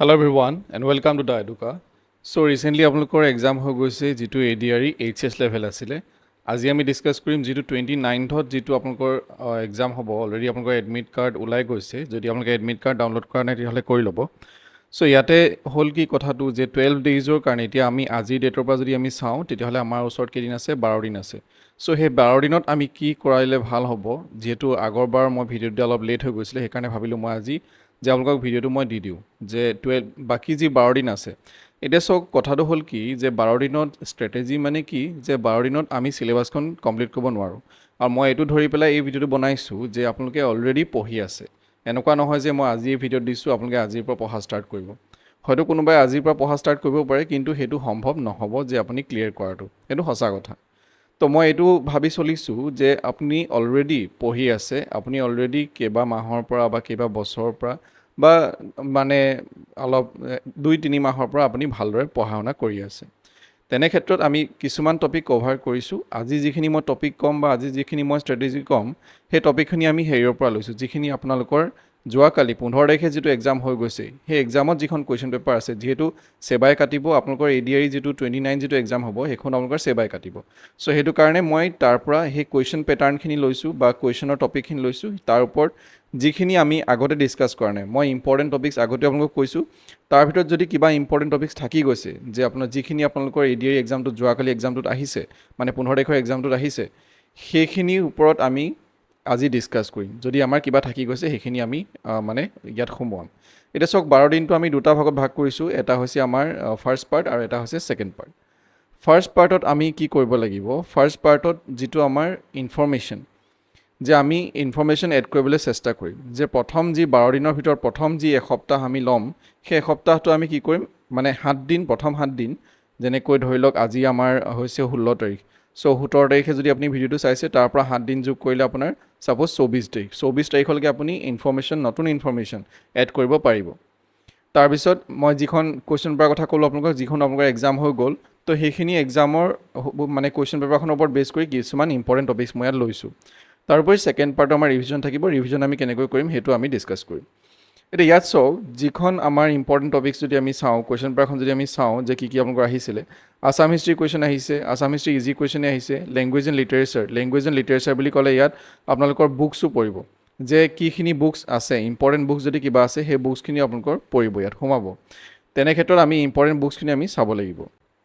Hello everyone and welcome to the Educa. So recently আপোনালোকৰ exam হৈ গৈছে যিটো ADRE HS লেভেল আছিলে আজি আমি ডিসকাস কৰিম যিটো 29th যিটো আপোনালোকৰ এক্সাম হ'ব অলৰেডি আপোনালোকৰ এডমিট কাৰ্ড ওলাই গৈছে যদি আপোনালোকে এডমিট কাৰ্ড ডাউনলোড কৰা নাই তেতিয়াহ'লে কৰি ল'ব সো ইয়াতে হ'ল কি কথাটো যে 12 ডেইজৰ কাৰণে এতিয়া আমি আজি ডেটৰ পৰা যদি আমি চাওঁ তেতিয়াহ'লে আমাৰ ওচৰত কেইদিন আছে 12 দিন আছে সো সেই 12 দিনত আমি কি কৰাইলে ভাল হ'ব যেহেতু আগৰবাৰ মই ভিডিঅ' দিয়া অলপ লেট হৈ গৈছিলে সেইকাৰণে ভাবিলোঁ মই আজি যে আপোনালোকক ভিডিঅ'টো মই দি দিওঁ যে 12 বাকি যি 12 দিন আছে এতিয়া সব কথাটো হ'ল কি যে 12 দিনত ষ্ট্ৰেটেজি মানে কি যে 12 দিনত আমি সিলেবাসখন কমপ্লিট কৰিব নোৱাৰোঁ আৰু মই এইটো ধৰি পেলাই এই ভিডিঅ'টো বনাইছোঁ যে আপোনালোকে অলৰেডি পঢ়ি আছে এনেকুৱা নহয় যে মই আজি এই ভিডিঅ'ত দিছোঁ আপোনালোকে আজিৰ পৰা পঢ়া ষ্টাৰ্ট কৰিব হয়তো কোনোবাই আজিৰ পৰা পঢ়া ষ্টাৰ্ট কৰিব পাৰে কিন্তু সেইটো সম্ভৱ নহ'ব যে আপুনি ক্লিয়াৰ কৰাটো সেইটো সঁচা কথা তো মই এইটো ভাবি চলিছোঁ যে আপুনি অলৰেডি পঢ়ি আছে আপুনি অলৰেডি কেইবা মাহৰ পৰা বা কেইবা বছৰৰ পৰা বা মানে অলপ 2-3 মাহৰ পৰা আপুনি ভালদৰে পঢ়া শুনা কৰি আছে তেনে ক্ষেত্ৰত আমি কিছুমান টপিক কভাৰ কৰিছোঁ আজি যিখিনি মই টপিক ক'ম বা আজি যিখিনি মই ষ্ট্ৰেটেজি ক'ম সেই টপিকখিনি আমি হেৰিৰ পৰা লৈছোঁ যিখিনি আপোনালোকৰ যোৱাকালি 15 তাৰিখে যিটো এক্সাম হৈ গৈছে সেই এক্সামত যিখন কুৱেশ্যন পেপাৰ আছে যিহেতু সেবাই কাটিব আপোনালোকৰ ADRE যিটো 29 যিটো এক্সাম হ'ব সেইখন আপোনালোকৰ সেবাই কাটিব সো সেইটো কাৰণে মই তাৰ পৰা সেই কুৱেশ্যন পেটাৰ্ণখিনি লৈছোঁ বা কুৱেশ্যনৰ টপিকখিনি লৈছোঁ তাৰ ওপৰত যিখিনি আমি আগতে ডিসকাস কৰা নাই মই ইম্পৰ্টেণ্ট টপিকছ আগতে আপোনালোকক কৈছোঁ তাৰ ভিতৰত যদি কিবা ইম্পৰ্টেণ্ট টপিকছ থাকি গৈছে যে আপোনাৰ যিখিনি আপোনালোকৰ ADRE এক্সামটোত যোৱাকালি এক্সামটোত আহিছে মানে 15 তাৰিখৰ এক্সামটোত আহিছে সেইখিনিৰ ওপৰত আমি আজি ডিসকাস কৰিম যদি আমাৰ কিবা থাকি গৈছে সেইখিনি আমি মানে ইয়াত সোমোৱাম এতিয়া সক 12 দিনটো আমি দুটা ভাগত ভাগ কৰিছোঁ এটা হৈছে আমাৰ ফাৰ্ষ্ট পাৰ্ট আৰু এটা হৈছে সেকেন্ড পাৰ্ট ফাৰ্ষ্ট পাৰ্টত আমি কি কৰিব লাগিব ফাৰ্ষ্ট পাৰ্টত যিটো আমাৰ ইনফৰমেশ্যন যে আমি ইনফৰমেশ্যন এড কৰিবলৈ চেষ্টা কৰিম যে প্ৰথম যি 12 দিনৰ ভিতৰত প্ৰথম যি এসপ্তাহ আমি ল'ম সেই এসপ্তাহটো আমি কি কৰিম মানে 7 দিন প্ৰথম 7 দিন যেনেকৈ ধৰি লওক আজি আমাৰ হৈছে 16 তাৰিখ সো 17 তাৰিখে যদি আপুনি ভিডিঅ'টো চাইছে তাৰ পৰা 7 দিন যোগ কৰিলে আপোনাৰ সাপোজ 24 তাৰিখলৈকে আপুনি ইনফৰমেশ্যন নতুন ইনফৰমেশ্যন এড কৰিব পাৰিব তাৰপিছত মই যিখন কুৱেশ্যন পেপাৰ কথা ক'লোঁ আপোনালোকক যিখন আপোনালোকৰ এক্সাম হৈ গ'ল তো সেইখিনি এক্সামৰ মানে কুৱেশ্যন পেপাৰখনৰ ওপৰত বেছ কৰি কিছুমান ইম্পৰ্টেণ্ট টপিকছ মই ইয়াত লৈছোঁ তাৰোপৰি সেকেন্ড পাৰ্ট আমাৰ ৰিভিজন থাকিব ৰিভিজন আমি কেনেকৈ কৰিম সেইটো আমি ডিসকাস কৰিম এটা ইয়াত চাওক যিখন আমাৰ ইম্পৰ্টেণ্ট টপিকছ যদি আমি চাওঁ কুৱেশ্যন পেপাৰখন যদি আমি চাওঁ যে কি আপোনালোকৰ আহিছিলে আসাম হিষ্ট্ৰী কুৱেশ্যন আহিছে আসাম হিষ্ট্ৰী ইজি কুৱেশ্যনে আহিছে লেংগুৱেজ এণ্ড লিটাৰেচাৰ বুলি ক'লে ইয়াত আপোনালোকৰ বুকছো পৰিব যে কিখিনি বুকছ আছে ইম্পৰ্টেণ্ট বুকছ যদি কিবা আছে সেই বুকছখিনি আপোনালোকৰ পৰিব ইয়াত সোমাব তেনে ক্ষেত্ৰত আমি ইম্পৰ্টেণ্ট বুকছখিনি আমি চাব লাগিব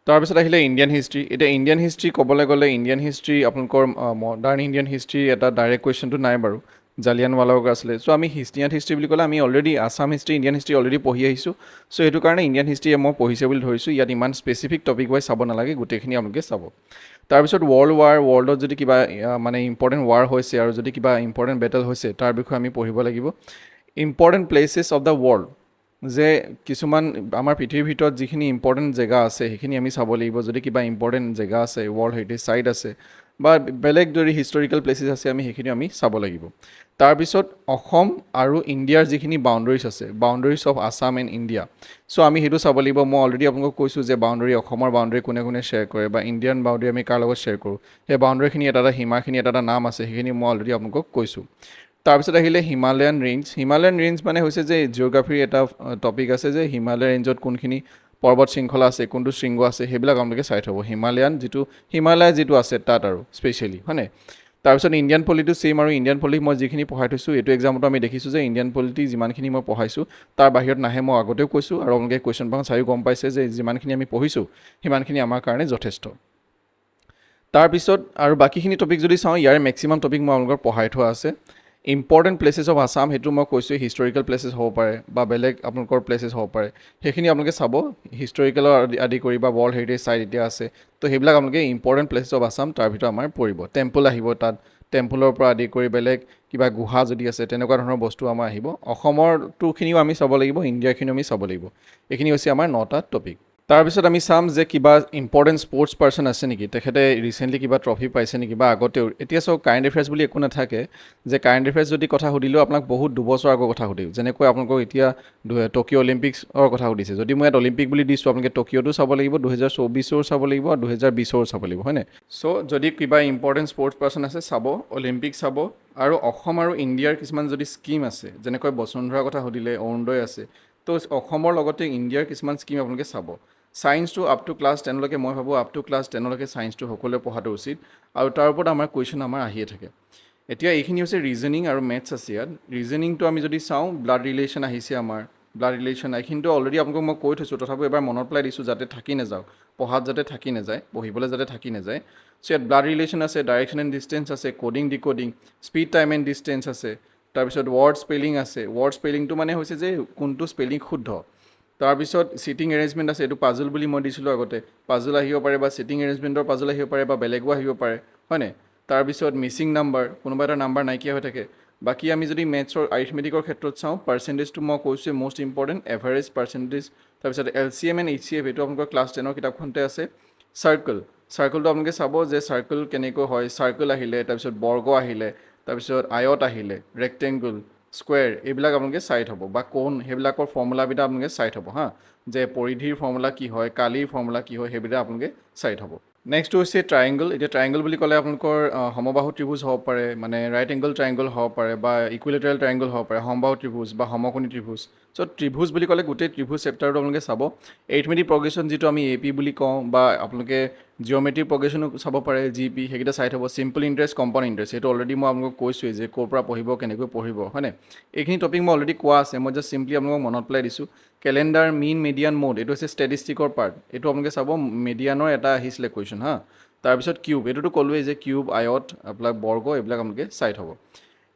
তাৰপিছত আহিলে ইণ্ডিয়ান হিষ্ট্ৰী এতিয়া ইণ্ডিয়ান হিষ্ট্ৰী ক'বলৈ গ'লে ইণ্ডিয়ান হিষ্ট্ৰী আপোনালোকৰ মডাৰ্ণ ইণ্ডিয়ান হিষ্ট্ৰী এটা ডাইৰেক্ট কুৱেশ্যনটো নাই বাৰু জালিয়ানৱালাবাগ আছিলে সো আমি ইণ্ডিয়ান হিষ্ট্ৰী বুলি ক'লে আমি already Assam history Indian history already পঢ়ি আহিছোঁ সো সেইটো কাৰণে ইণ্ডিয়ান হিষ্ট্ৰী মই পঢ়িছে বুলি ধৰিছোঁ ইয়াত ইমান স্পেচিফিক টপিক ৱাইজ চাব নালাগে গোটেইখিনি আপোনালোকে চাব তাৰপিছত ৱৰ্ল্ডত যদি কিবা মানে ইম্পৰ্টেণ্ট ৱাৰ হৈছে আৰু যদি কিবা ইম্পৰ্টেণ্ট বেটেল হৈছে তাৰ বিষয়ে আমি পঢ়িব লাগিব important places of the world যে কিছুমান আমাৰ পৃথিৱীৰ ভিতৰত যিখিনি ইম্পৰ্টেণ্ট জেগা আছে সেইখিনি আমি চাব লাগিব যদি কিবা ইম্পৰ্টেণ্ট জেগা আছে ৱৰ্ল্ড হেৰিটেজ চাইট আছে বা বেলেগ যদি হিষ্টৰিকেল প্লেচেছ আছে আমি সেইখিনি আমি চাব লাগিব তাৰপিছত অসম আৰু ইণ্ডিয়াৰ যিখিনি বাউণ্ডাৰীজ আছে boundaries of Assam and India so আমি সেইটো চাব লাগিব মই অলৰেডি আপোনালোকক কৈছোঁ যে বাউণ্ডাৰী অসমৰ বাউণ্ডাৰী কোনে কোনে শ্বেয়াৰ কৰে বা ইণ্ডিয়ান বাউণ্ডাৰী আমি কাৰ লগত শ্বেয়াৰ কৰোঁ সেই বাউণ্ডাৰীখিনি এটা সীমাখিনি এটা নাম আছে সেইখিনি মই অলৰেডি আপোনালোকক কৈছোঁ তাৰপিছত আহিলে হিমালয়ান ৰেঞ্জ মানে হৈছে যে জিঅ'গ্ৰাফিৰ এটা টপিক আছে যে হিমালয় ৰেঞ্জত কোনখিনি পৰ্বত শৃংখলা আছে কোনটো শৃংগ আছে সেইবিলাক আপোনালোকে চাই থ'ব হিমালয় যিটো আছে তাত আৰু স্পেচিয়েলি হয়নে তাৰপিছত ইণ্ডিয়ান পলিটো ছেইম আৰু ইণ্ডিয়ান পলিটি মই যিখিনি পঢ়াই থৈছোঁ এইটো এক্সামতো আমি দেখিছোঁ যে ইণ্ডিয়ান পলিটি যিমানখিনি মই পঢ়াইছোঁ তাৰ বাহিৰত নাহে মই আগতেও কৈছোঁ আৰু আপোনালোকে কুৱেশ্যন পেপাৰ চাইও গম পাইছে যে যিমানখিনি আমি পঢ়িছোঁ সিমানখিনি আমাৰ কাৰণে যথেষ্ট তাৰপিছত আৰু বাকীখিনি টপিক যদি চাওঁ ইয়াৰে মেক্সিমাম টপিক মই আপোনালোকৰ পঢ়াই থোৱা আছে ইম্পৰ্টেণ্ট প্লেচেছ অফ আসাম সেইটো মই কৈছোঁ হিষ্টৰিকেল প্লেচেছ হ'ব পাৰে বা বেলেগ আপোনালোকৰ প্লেচেছ হ'ব পাৰে সেইখিনি আপোনালোকে চাব হিষ্টৰিকেলৰ আদি কৰি বা ৱৰ্ল্ড হেৰিটেজ চাইট এতিয়া আছে তো সেইবিলাক আপোনালোকে ইম্পৰ্টেণ্ট প্লেচেছ অফ আসাম তাৰ ভিতৰত আমাৰ পৰিব টেম্পল আহিব তাত টেম্পলৰ পৰা আদি কৰি বেলেগ কিবা গুহা যদি আছে তেনেকুৱা ধৰণৰ বস্তু আমাৰ আহিব অসমৰটোখিনিও আমি চাব লাগিব ইণ্ডিয়াখিনিও আমি চাব লাগিব এইখিনি হৈছে আমাৰ 9টা টপিক তাৰপিছত আমি চাম যে কিবা ইম্পৰ্টেণ্ট স্পৰ্টছ পাৰ্চন আছে নেকি তেখেতে ৰিচেণ্টলি কিবা ট্ৰফি পাইছে নেকি বা আগতেও এতিয়া চাওক কাৰেণ্ট এফেয়াৰ্ছ বুলি একো নাথাকে যে কাৰেণ্ট এফেয়াৰ্ছ যদি কথা সুধিলেও আপোনাক বহুত দুবছৰ আগৰ কথা সুধিব যেনেকৈ আপোনালোকক এতিয়া টকিঅ' অলিম্পিক্সৰ কথা সুধিছে যদি মই ইয়াত অলিম্পিক বুলি দিছোঁ আপোনালোকে টকিঅ'টো চাব লাগিব 2024ৰ চাব লাগিব আৰু 2020ৰ চাব লাগিব হয়নে চ' যদি কিবা ইম্পৰ্টেণ্ট স্পৰ্টছ পাৰ্চন আছে চাব অলিম্পিক চাব আৰু অসম আৰু ইণ্ডিয়াৰ কিছুমান যদি স্কিম আছে যেনেকৈ বসুন্ধৰাৰ কথা সুধিলে অৰুণোদয় আছে তো অসমৰ লগতে ইণ্ডিয়াৰ কিছুমান স্কিম আপোনালোকে চাব ছায়েন্সটো আপ টু ক্লাছ 10লৈকে মই ভাবোঁ আপ টু ক্লাছ 10লৈকে ছায়েন্সটো সকলোৱে পঢ়াটো উচিত আৰু তাৰ ওপৰত আমাৰ কুৱেশ্যন আমাৰ আহিয়ে থাকে এতিয়া এইখিনি হৈছে ৰিজনিং আৰু মেথছ আছে ইয়াত ৰিজনিংটো আমি যদি চাওঁ ব্লাড ৰিলেশ্যন আহিছে আমাৰ ব্লাড ৰিলেশ্যন এইখিনিতো অলৰেডি আপোনালোকক মই কৈ থৈছোঁ তথাপিও এবাৰ মনত পেলাই দিছোঁ যাতে থাকি নাযাওক পঢ়াত যাতে থাকি নাযায় পঢ়িবলৈ যাতে থাকি নাযায় চ' ইয়াত ব্লাড ৰিলেশ্যন আছে ডাইৰেকশ্যন এণ্ড ডিষ্টেঞ্চ আছে coding decoding speed time and distance আছে তাৰপিছত ৱৰ্ড স্পেলিং আছে ৱৰ্ড স্পেলিংটো মানে হৈছে যে কোনটো স্পেলিং শুদ্ধ তাৰপিছত ছিটিং এৰেঞ্জমেণ্ট আছে এইটো পাজল বুলি মই দিছিলোঁ আগতে পাজল আহিব পাৰে বা ছিটিং এৰেঞ্জমেণ্টৰ পাজল আহিব পাৰে বা বেলেগো আহিব পাৰে হয়নে তাৰপিছত মিচিং নাম্বাৰ কোনোবা এটা নাম্বাৰ নাইকিয়া হৈ থাকে বাকী আমি যদি মেথছৰ আৰিথমেটিকৰ ক্ষেত্ৰত চাওঁ পাৰ্চেণ্টেজটো মই কৈছোঁ মষ্ট ইম্পৰ্টেণ্ট এভাৰেজ পাৰ্চেণ্টেজ তাৰপিছত LCM এণ্ড HCF এইটো আপোনালোকৰ ক্লাছ 10ৰ কিতাপখনতে আছে চাৰ্কলটো আপোনালোকে চাব যে চাৰ্কল কেনেকৈ হয় চাৰ্কল আহিলে তাৰপিছত বৰ্গ আহিলে তাৰপিছত আয়ত আহিলে ৰেক্টেংগুল স্কুৱেৰ এইবিলাক আপোনালোকে চাই থ'ব বা কোন সেইবিলাকৰ ফৰ্মুলাবিলাক আপোনালোকে চাই থ'ব হা যে পৰিধিৰ ফৰ্মুলা কি হয় কালিৰ ফৰ্মুলা কি হয় সেইবিলাক আপোনালোকে চাই থ'ব নেক্সটটো হৈছে ট্ৰায়েংগল এতিয়া ট্ৰায়েংগল বুলি ক'লে আপোনালোকৰ সমবাহু ত্ৰিভুজ হ'ব পাৰে মানে ৰাইট এংগল ট্ৰায়েংগল হ'ব পাৰে বা ইকুইলেটাৰেল ট্ৰায়েংগল হ'ব পাৰে সমবাহু ত্ৰিভুজ বা সমকোণী ত্ৰিভুজ চ' ত্ৰিভুজ বুলি ক'লে গোটেই ত্ৰিভুজ চেপ্টাৰটো আপোনালোকে চাব এৰিথমেটিক প্ৰগ্ৰেশ্যন যিটো আমি AP বুলি কওঁ বা আপোনালোকে জিঅ'মেট্ৰিক প্ৰগ্ৰেশ্যনো চাব পাৰে GP সেইকেইটা চাই থ'ব চিম্পল ইণ্টাৰেষ্ট কম্পাউণ্ড ইণ্টাৰেষ্ট সেইটো অলৰেডি মই আপোনালোকক কৈছোঁৱেই যে ক'ৰ পৰা পঢ়িব কেনেকৈ পঢ়িব হয়নে এইখিনি টপিক মই অলৰেডি কোৱা আছে মই জাষ্ট চিম্পলি আপোনালোকক মনত পেলাই দিছোঁ কেলেণ্ডাৰ মিন মিডিয়ান মোড এইটো হৈছে ষ্টেটিষ্টিকৰ পাৰ্ট এইটো আপোনালোকে চাব মিডিয়ানৰ এটা আহিছিলে কুৱেশ্যন হা তাৰপিছত কিউব এইটোতো ক'লোৱেই যে কিউব আয়ত এইবিলাক বৰ্গ এইবিলাক আপোনালোকে চাই থ'ব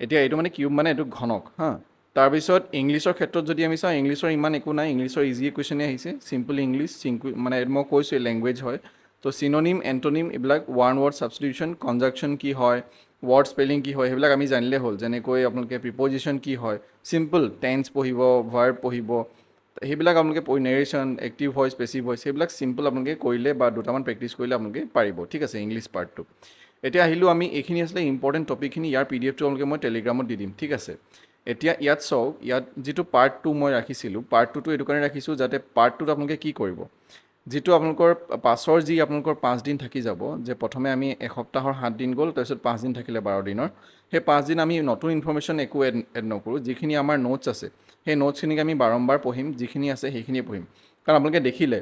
এতিয়া এইটো মানে কিউব মানে এইটো ঘনক হা তাৰপিছত ইংলিছৰ ক্ষেত্ৰত যদি আমি চাওঁ ইংলিছৰ ইমান একো নাই ইংলিছৰ ইজি কুৱেশ্যনেই আহিছে চিম্পল ইংলিছ মানে মই কৈছোঁ লেংগুৱেজ হয় তো চিননিম এণ্টনিম এইবিলাক ওৱান ৱৰ্ড ছাবষ্টিটিউশ্যন কনজাংশ্যন কি হয় ৱৰ্ড স্পেলিং কি হয় সেইবিলাক আমি জানিলে হ'ল যেনেকৈ আপোনালোকে প্ৰিপজিশ্যন কি হয় চিম্পল টেন্স পঢ়িব ভাৰ্ব পঢ়িব সেইবিলাক আপোনালোকে narration active voice passive voice সেইবিলাক চিম্পল আপোনালোকে কৰিলে বা দুটামান প্ৰেক্টিছ কৰিলে আপোনালোকে পাৰিব ঠিক আছে ইংলিছ পাৰ্টটো এতিয়া আহিলোঁ আমি এইখিনি আছিলে ইম্পৰ্টেণ্ট টপিকখিনি ইয়াৰ PDFটো আপোনালোকে মই টেলিগ্ৰামত দি দিম ঠিক আছে এতিয়া ইয়াত চাওক ইয়াত যিটো পাৰ্ট 2 মই ৰাখিছিলোঁ পাৰ্ট 2টো এইটো কাৰণে ৰাখিছোঁ যাতে পাৰ্ট 2ত আপোনালোকে কি কৰিব যিটো আপোনালোকৰ পাছৰ যি আপোনালোকৰ 5 দিন থাকি যাব যে প্ৰথমে আমি এসপ্তাহৰ 7 দিন গ'ল তাৰপিছত 5 দিন থাকিলে 12 দিনৰ সেই 5 দিন আমি নতুন ইনফৰমেশ্যন একো এড নকৰোঁ যিখিনি আমাৰ নোটছ আছে সেই নোটছখিনিক আমি বাৰম্বাৰ পঢ়িম যিখিনি আছে সেইখিনিয়ে পঢ়িম কাৰণ আপোনালোকে দেখিলে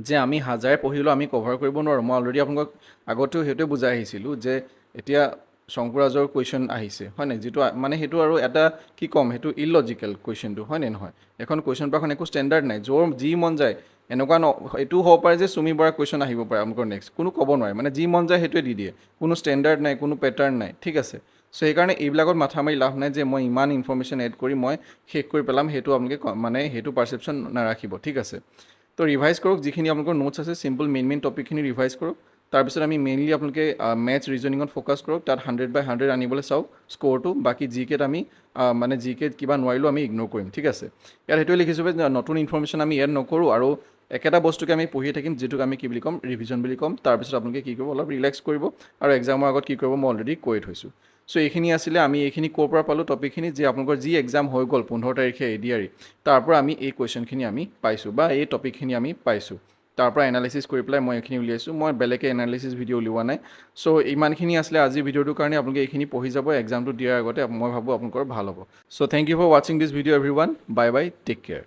যে আমি হাজাৰে পঢ়িলেও আমি কভাৰ কৰিব নোৱাৰোঁ মই অলৰেডি আপোনালোকক আগতেও সেইটোৱে বুজাই আহিছিলোঁ যে এতিয়া শংকুৰাজৰ কুৱেশ্যন আহিছে হয়নে যিটো মানে সেইটো আৰু এটা কি ক'ম সেইটো ইলজিকেল কুৱেশ্যনটো হয়নে নহয় এখন কুৱেশ্যন পেপাৰখন একো ষ্টেণ্ডাৰ্ড নাই য'ৰ যি মন যায় এনেকুৱা এইটোও হ'ব পাৰে যে চুমি বৰা কুৱেশ্যন আহিব পাৰে আপোনালোকৰ নেক্সট কোনো ক'ব নোৱাৰে মানে যি মন যায় সেইটোৱে দি দিয়ে কোনো ষ্টেণ্ডাৰ্ড নাই কোনো পেটাৰ্ণ নাই ঠিক আছে চ' সেইকাৰণে এইবিলাকত মাথা মাৰি লাভ নাই যে মই ইমান ইনফৰমেশ্যন এড কৰি মই শেষ কৰি পেলাম সেইটো আপোনালোকে মানে সেইটো পাৰ্চেপশ্যন নাৰাখিব ঠিক আছে তো ৰিভাইজ কৰক যিখিনি আপোনালোকৰ নোটছ আছে চিম্পল মেইন টপিকখিনি ৰিভাইজ কৰক তাৰপিছত আমি মেইনলি আপোনালোকে মেথছ ৰিজনিঙত ফ'কাছ কৰক তাত 100/100 আনিবলৈ চাওক স্ক'ৰটো বাকী জিকেত আমি মানে জিকেত কিবা নোৱাৰিলেও আমি ইগন'ৰ কৰিম ঠিক আছে ইয়াত সেইটোৱে লিখিছোঁ যে নতুন ইনফৰমেশ্যন আমি এড নকৰোঁ আৰু একেটা বস্তুকে আমি পঢ়ি থাকিম যিটোক আমি কি বুলি ক'ম ৰিভিজন বুলি ক'ম তাৰপিছত আপোনালোকে কি কৰিব অলপ ৰিলেক্স কৰিব আৰু এক্সামৰ আগত কি কৰিব মই অলৰেডি কৈ থৈছোঁ চ' এইখিনি আছিলে আমি এইখিনি ক'ৰ পৰা পালোঁ টপিকখিনি যে আপোনালোকৰ যি এক্সাম হৈ গ'ল 15 তাৰিখে ADRE তাৰ পৰা আমি এই কুৱেশ্যনখিনি আমি পাইছোঁ বা এই টপিকখিনি আমি পাইছোঁ তাৰ পৰা এনালাইচিছ কৰি পেলাই মই এইখিনি উলিয়াইছোঁ মই বেলেগে এনালাইচিছ ভিডিঅ' উলিওৱা নাই চ' ইমানখিনি আছিলে আজিৰ ভিডিঅ'টোৰ কাৰণে আপোনালোকে এইখিনি পঢ়ি যাব এক্সামটো দিয়াৰ আগতে মই ভাবোঁ আপোনালোকৰ ভাল হ'ব চ' থেংক ইউ ফৰ ৱাচিং this video' everyone bye bye take care